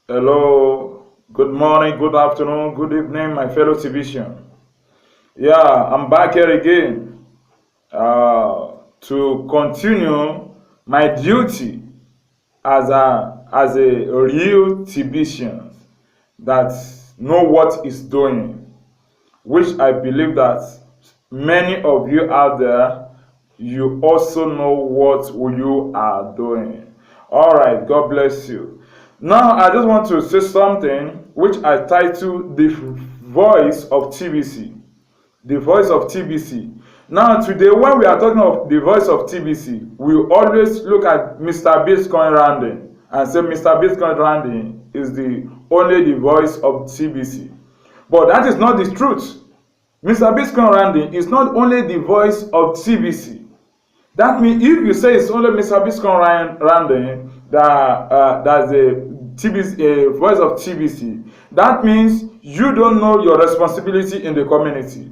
Hello, good morning, good afternoon, good evening, my fellow Civician. Yeah, I'm back here again to continue my duty as a real Civician that know what is doing, which I believe that many of you out there, you also know what you are doing. All right, God bless you. Now, I just want to say something which I titled The Voice of TBC. The Voice of TBC. Now, today, when we are talking of the Voice of TBC, we always look at Mr. Bitcoin Randy and say Mr. Bitcoin Randy is the only the voice of TBC. But that is not the truth. Mr. Bitcoin Randy is not only the voice of TBC. That means if you say it's only Mr. Bitcoin Randy that's the TBC, voice of TBC, that means you don't know your responsibility in the community.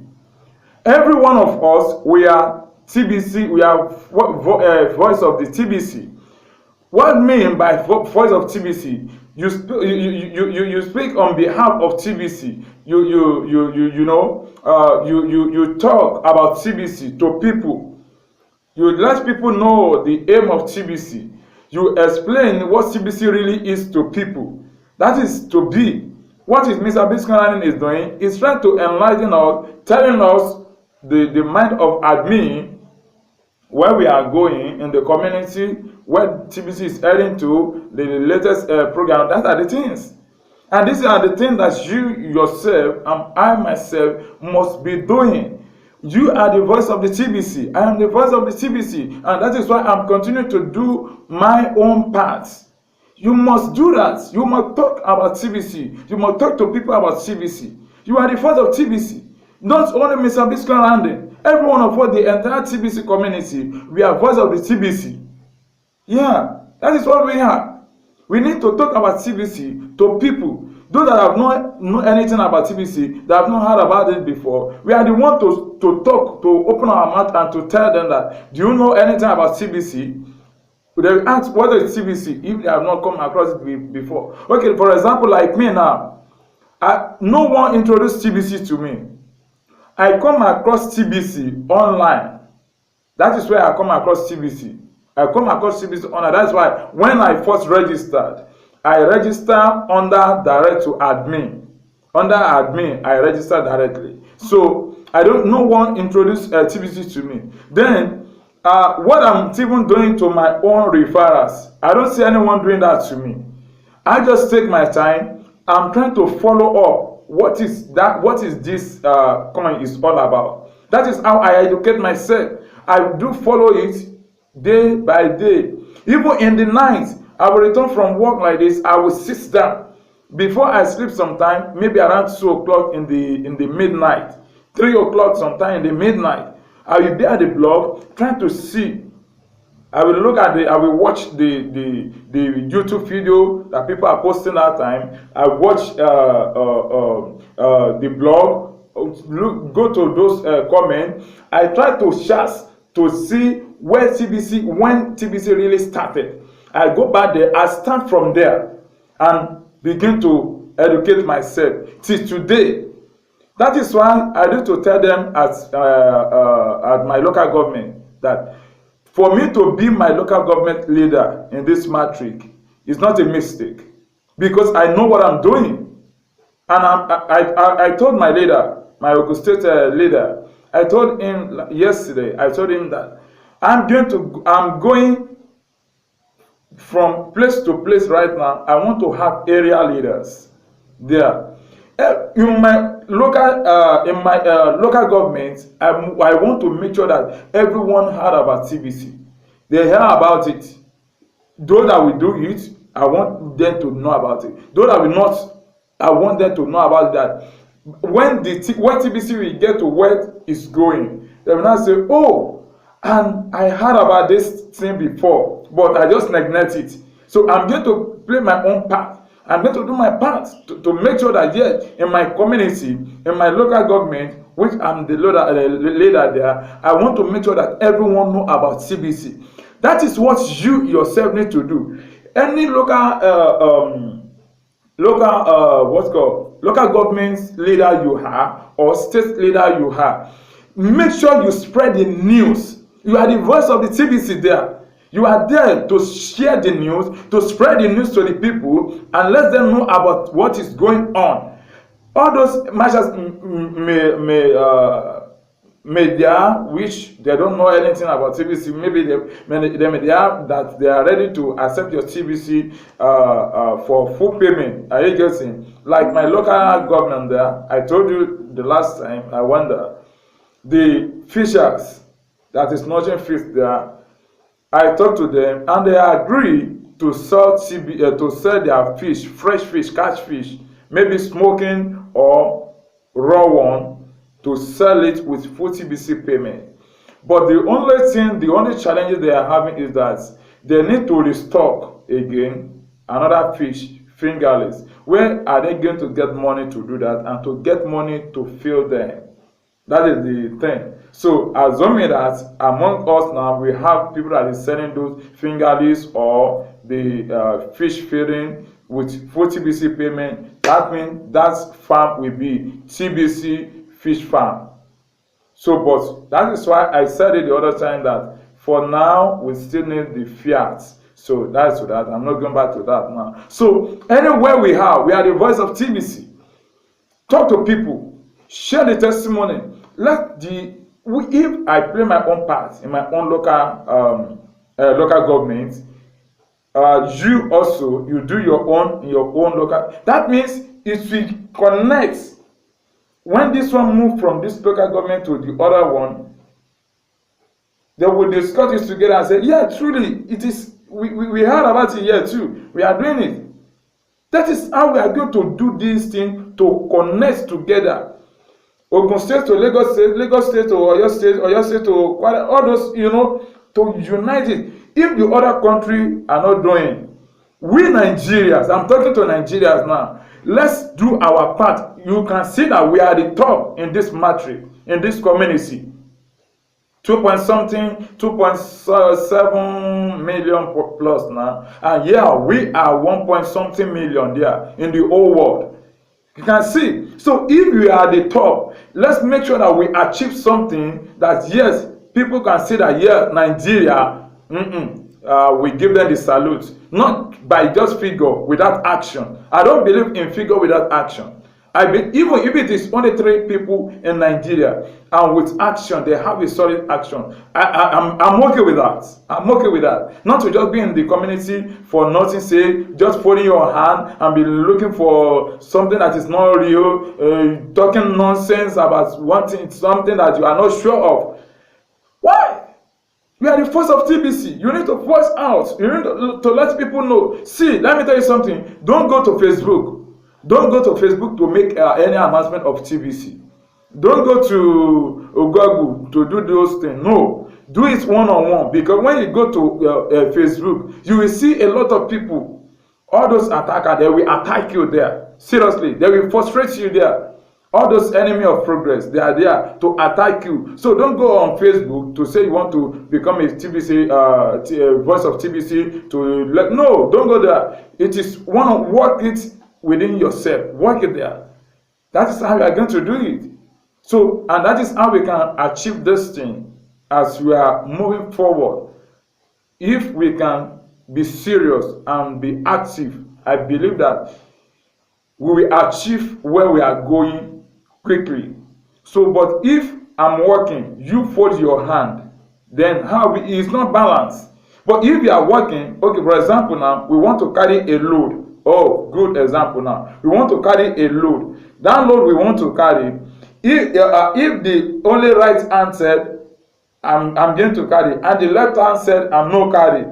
Every one of us, we are TBC, we are voice of the TBC. What I mean by voice of TBC? You speak on behalf of TBC. You talk about TBC to people. You let people know the aim of TBC. You explain what TBC really is to people. That is to be. What is Mr. Bitcoin is doing is trying to enlighten us, telling us the mind of admin where we are going in the community, where TBC is heading to, the latest program. That are the things. And these are the things that you yourself and I myself must be doing. You are the voice of the TBC. I am the voice of the TBC. And that is why I'm continuing to do my own part. You must do that. You must talk about TBC. You must talk to people about TBC. You are the voice of TBC. Not only Mr. Bitcoin Randy. Every one of us, the entire TBC community, we are voice of the TBC. Yeah, that is what we are. We need to talk about TBC to people. Those that have not know anything about TBC, that have not heard about it before, we are the one to talk, to open our mouth and to tell them that, do you know anything about TBC? They ask, what is TBC, if they have not come across it before. Okay, for example, like me now, no one introduced TBC to me. I come across TBC online. That is where I come across TBC. I come across TBC online. That's why when I first registered, I registered under direct to admin. Under admin, I registered directly. So I don't. No one introduced TBC to me. Then what I'm even doing to my own referrals, I don't see anyone doing that to me. I just take my time. I'm trying to follow up. What is that? What is this coin is all about? That is how I educate myself. I do follow it day by day. Even in the night, I will return from work like this. I will sit down before I sleep. Sometime maybe around 2 o'clock in the midnight, 3 o'clock sometime in the midnight. I will be at the blog trying to see. I will watch the YouTube video that people are posting that time. I watch the blog, go to those comments. I try to chat to see when TBC really started. I go back there, I start from there and begin to educate myself till today. That is why I need to tell them at my local government that for me to be my local government leader in this matrix is not a mistake, because I know what I'm doing. And I told my leader, my Ogun State leader, I told him yesterday, I told him that I'm going from place to place right now. I want to have area leaders there. In my local government, I want to make sure that everyone heard about TBC. They hear about it. Those that will do it, I want them to know about it. Those that will not, I want them to know about that. When TBC will get to where it's going, they will not say, oh, and I heard about this thing before, but I just neglect it. So I'm going to play my own part. I'm going to do my part to make sure that, yes, in my community, in my local government, which I'm the leader there, I want to make sure that everyone know about TBC. That is what you yourself need to do. Any local local government leader you are or state leader you are, make sure you spread the news. You are the voice of the TBC there. You are there to share the news, to spread the news to the people, and let them know about what is going on. All those marchers media which they don't know anything about TBC, maybe the media that they are ready to accept your TBC for full payment. Are you getting? Like my local government there, I told you the last time, I wonder, the fishers that is nurturing fish there, I talked to them and they agree to sell their fish, fresh fish, catch fish, maybe smoking or raw one, to sell it with full TBC payment. But the only challenge they are having is that they need to restock again another fish, fingerlings. Where are they going to get money to do that and to get money to fill them? That is the thing. So assuming that among us now we have people that is selling those fingerlings or the fish feeding with full TBC payment, that means that farm will be TBC fish farm. So, but that is why I said it the other time that for now we still need the fiat. So that's that. I'm not going back to that now. So anywhere we are the voice of TBC. Talk to people, share the testimony. If I play my own part in my own local government, you also you do your own in your own local. That means it will connect. When this one move from this local government to the other one, they will discuss it together and say, yeah, truly, it is. We heard about it here too. We are doing it. That is how we are going to do this thing to connect together. Ogun State to Lagos State to Oyo State to all those, to unite it. If the other country are not doing, we Nigerians, I'm talking to Nigerians now, let's do our part. You can see that we are the top in this matrix, in this community. 2.7 million plus now. And yeah, we are 1 something million there in the whole world. You can see. So if we are the top, let's make sure that we achieve something that, yes, people can see that, yeah, Nigeria, we give them the salute. Not by just figure without action. I don't believe in figure without action. Even if it is only 3 people in Nigeria and with action, they have a solid action. I'm okay with that. I'm okay with that. Not to just be in the community for nothing, say, just folding your hand and be looking for something that is not real, talking nonsense about wanting something that you are not sure of. Why? You are the voice of TBC. You need to voice out. You need to let people know. See, let me tell you something. Don't go to Facebook. Don't go to Facebook to make any announcement of TBC. Don't go to Google to do those things. No. Do it one-on-one. Because when you go to Facebook, you will see a lot of people. All those attackers, they will attack you there. Seriously. They will frustrate you there. All those enemy of progress, they are there to attack you. So don't go on Facebook to say you want to become a TBC, voice of TBC. No, don't go there. It is work it within yourself. Work it there. That is how we are going to do it. So, and that is how we can achieve this thing as we are moving forward. If we can be serious and be active, I believe that we will achieve where we are going quickly. So, but if I'm working, you fold your hand, then it's not balanced. But if you are working, okay, for example now, we want to carry a load. Oh, good example now. We want to carry a load. That load we want to carry, if the only right hand said, I'm going to carry, and the left hand said, I'm not carry,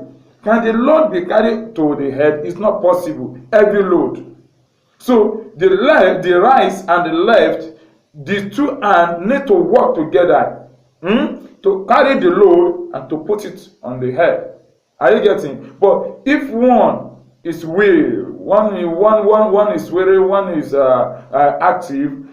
can the load be carried to the head? It's not possible. Every load. So the right and the left, the two hands need to work together to carry the load and to put it on the head. Are you getting? But if one is weary, one is weary, one is active,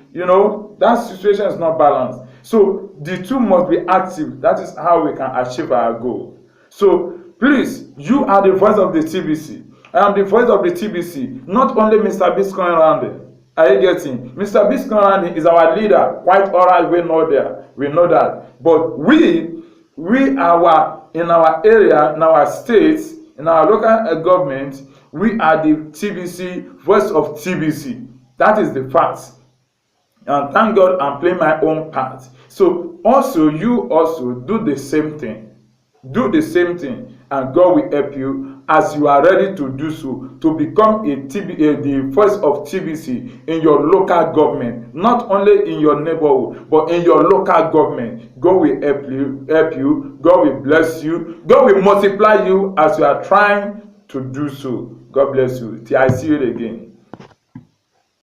that situation is not balanced. So the two must be active. That is how we can achieve our goal. So please, you are the voice of the TBC. I am the voice of the TBC, not only Mr. Bitcoin Randy. Are you getting? Mr. Bitcoin Randy is our leader. Quite alright, we know that. We know that. But we are in our area, in our states, in our local government, we are the TBC, voice of TBC. That is the fact. And thank God I'm playing my own part. So also, you also do the same thing. Do the same thing, and God will help you as you are ready to do so, to become the voice of TBC in your local government, not only in your neighborhood, but in your local government. God will help you. God will bless you. God will multiply you as you are trying to do so. God bless you. Till I see you again.